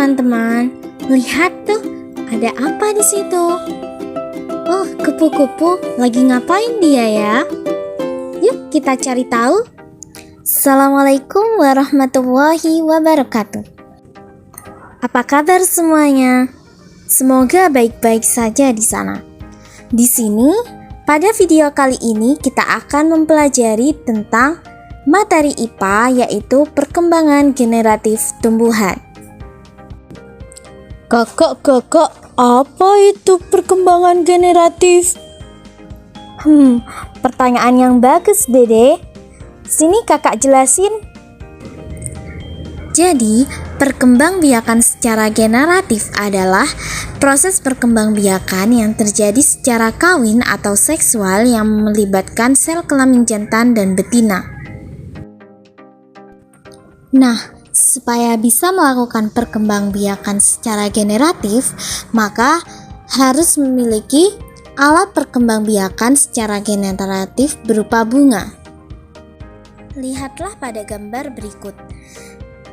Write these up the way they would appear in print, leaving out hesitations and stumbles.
teman-teman, lihat tuh, ada apa di situ? Oh, kupu-kupu lagi ngapain dia ya? Yuk kita cari tahu. Assalamualaikum warahmatullahi wabarakatuh. Apa kabar semuanya? Semoga baik-baik saja di sana. Di sini, pada video kali ini kita akan mempelajari tentang materi IPA, yaitu perkembangan generatif tumbuhan. Kakak, apa itu perkembangan generatif? Pertanyaan yang bagus, Dede. Sini kakak jelasin. Jadi, perkembangbiakan secara generatif adalah proses perkembangbiakan yang terjadi secara kawin atau seksual yang melibatkan sel kelamin jantan dan betina. Nah, supaya bisa melakukan perkembangbiakan secara generatif, maka harus memiliki alat perkembangbiakan secara generatif berupa bunga. Lihatlah pada gambar berikut.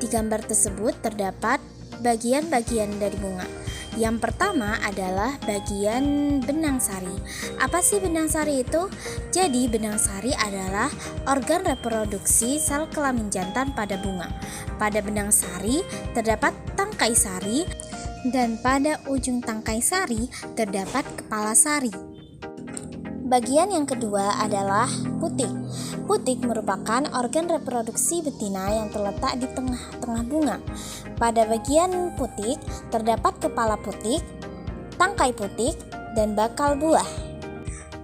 Di gambar tersebut terdapat bagian-bagian dari bunga. Yang pertama adalah bagian benang sari. Apa sih benang sari itu? Jadi benang sari adalah organ reproduksi sel kelamin jantan pada bunga. Pada benang sari terdapat tangkai sari, dan pada ujung tangkai sari terdapat kepala sari. Bagian yang kedua adalah putik. Putik merupakan organ reproduksi betina yang terletak di tengah-tengah bunga. Pada bagian putik terdapat kepala putik, tangkai putik, dan bakal buah.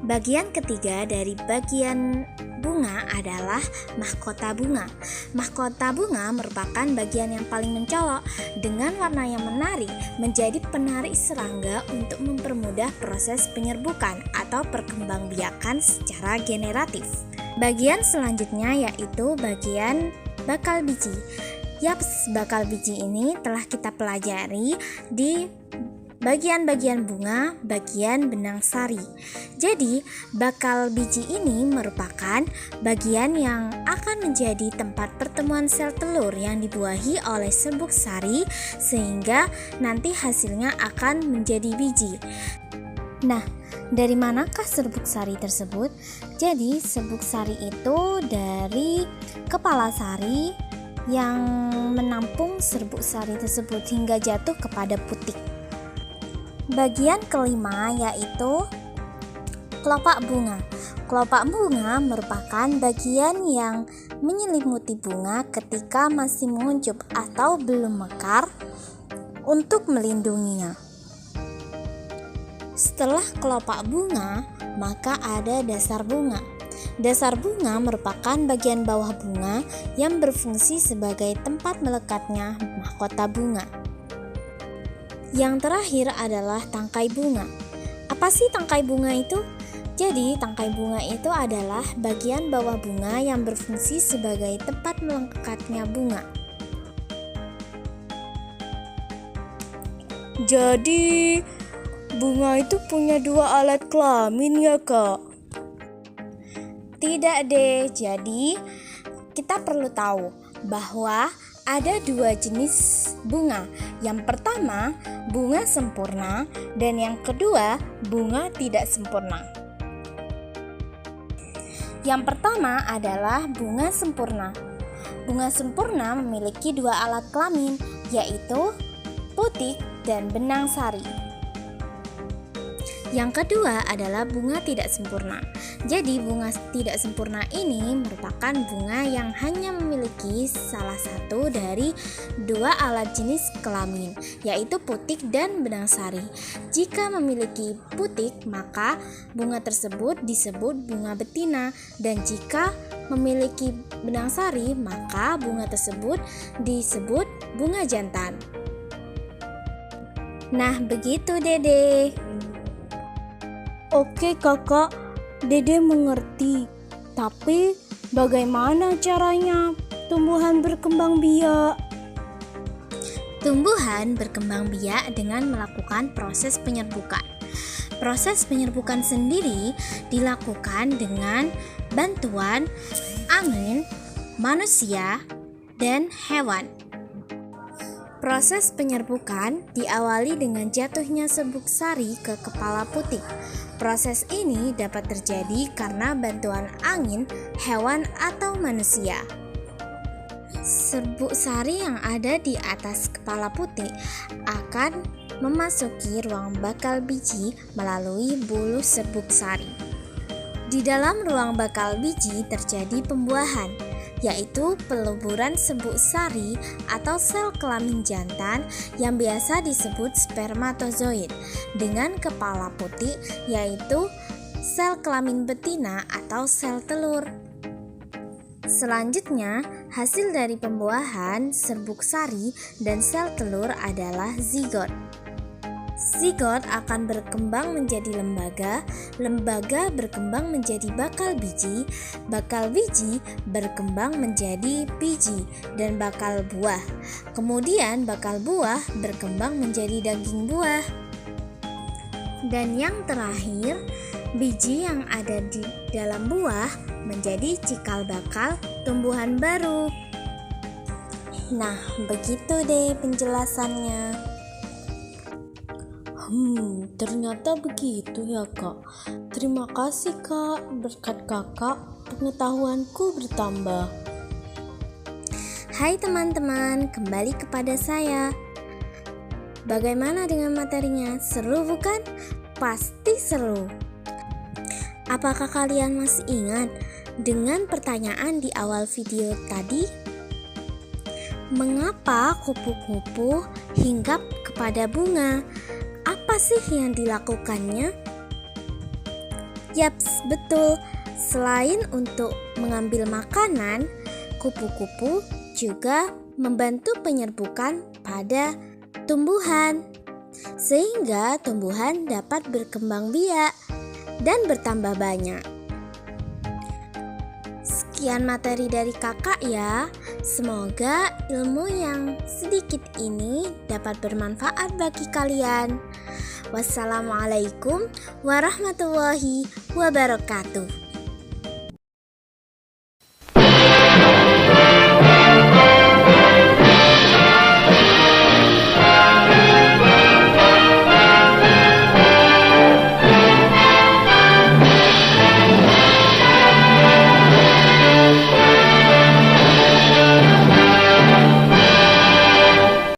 Bagian ketiga dari bagian bunga adalah mahkota bunga. Mahkota bunga merupakan bagian yang paling mencolok dengan warna yang menarik, menjadi penarik serangga untuk mempermudah proses penyerbukan atau perkembangbiakan secara generatif. Bagian selanjutnya yaitu bagian bakal biji. Yaps, bakal biji ini telah kita pelajari di bagian-bagian bunga, bagian benang sari. Jadi, bakal biji ini merupakan bagian yang akan menjadi tempat pertemuan sel telur yang dibuahi oleh serbuk sari, sehingga nanti hasilnya akan menjadi biji. Nah, dari manakah serbuk sari tersebut? Jadi, serbuk sari itu dari kepala sari yang menampung serbuk sari tersebut hingga jatuh kepada putik. Bagian kelima yaitu kelopak bunga. Kelopak bunga merupakan bagian yang menyelimuti bunga ketika masih menguncup atau belum mekar untuk melindunginya. Setelah kelopak bunga, maka ada dasar bunga. Dasar bunga merupakan bagian bawah bunga yang berfungsi sebagai tempat melekatnya mahkota bunga. Yang terakhir adalah tangkai bunga. Apa sih tangkai bunga itu? Jadi, tangkai bunga itu adalah bagian bawah bunga yang berfungsi sebagai tempat melekatnya bunga. Jadi, bunga itu punya dua alat kelamin ya, Kak? Tidak deh, jadi kita perlu tahu bahwa ada dua jenis bunga. Yang pertama, bunga sempurna, dan yang kedua, bunga tidak sempurna. Yang pertama adalah bunga sempurna. Bunga sempurna memiliki dua alat kelamin, yaitu putik dan benang sari. Yang kedua adalah bunga tidak sempurna. Jadi bunga tidak sempurna ini merupakan bunga yang hanya memiliki salah satu dari dua alat jenis kelamin, yaitu putik dan benang sari. Jika memiliki putik, maka bunga tersebut disebut bunga betina, dan jika memiliki benang sari, maka bunga tersebut disebut bunga jantan. Nah, begitu Dede. Oke kakak, Dede mengerti. Tapi bagaimana caranya tumbuhan berkembang biak? Tumbuhan berkembang biak dengan melakukan proses penyerbukan. Proses penyerbukan sendiri dilakukan dengan bantuan angin, manusia, dan hewan. Proses penyerbukan diawali dengan jatuhnya serbuk sari ke kepala putik. Proses ini dapat terjadi karena bantuan angin, hewan, atau manusia. Serbuk sari yang ada di atas kepala putik akan memasuki ruang bakal biji melalui bulu serbuk sari. Di dalam ruang bakal biji terjadi pembuahan, yaitu peluburan serbuk sari atau sel kelamin jantan yang biasa disebut spermatozoid, dengan kepala putih yaitu sel kelamin betina atau sel telur. Selanjutnya, hasil dari pembuahan serbuk sari dan sel telur adalah zigot. Zigot akan berkembang menjadi lembaga, lembaga berkembang menjadi bakal biji berkembang menjadi biji dan bakal buah. Kemudian bakal buah berkembang menjadi daging buah. Dan yang terakhir, biji yang ada di dalam buah menjadi cikal bakal tumbuhan baru. Nah, begitu deh penjelasannya. Ternyata begitu ya Kak. Terima kasih Kak, berkat Kakak pengetahuanku bertambah. Hai teman-teman, kembali kepada saya. Bagaimana dengan materinya? Seru bukan? Pasti seru. Apakah kalian masih ingat dengan pertanyaan di awal video tadi? Mengapa kupu-kupu hinggap kepada bunga? Apa sih yang dilakukannya? Yaps, betul. Selain untuk mengambil makanan, kupu-kupu juga membantu penyerbukan pada tumbuhan, sehingga tumbuhan dapat berkembang biak dan bertambah banyak. Sekian materi dari kakak ya. Semoga ilmu yang sedikit ini dapat bermanfaat bagi kalian. Wassalamualaikum warahmatullahi wabarakatuh.